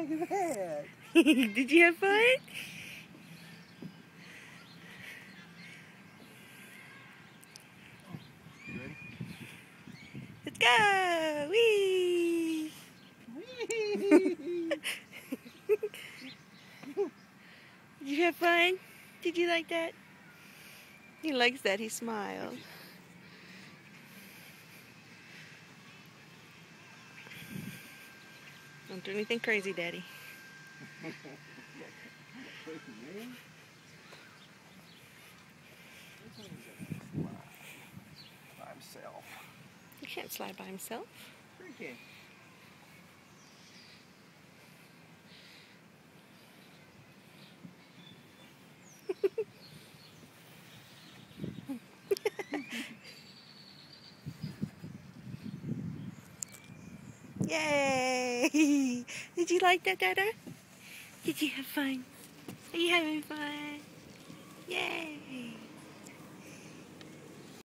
Look at that. Did you have fun? You ready? Let's go! Whee! Did you have fun? Did you like that? He likes that. He smiled. Don't do anything crazy, Daddy. By himself. He can't slide by himself. Sure he can. Yay! Did you like that, Dada? Did you have fun? Are you having fun? Yay!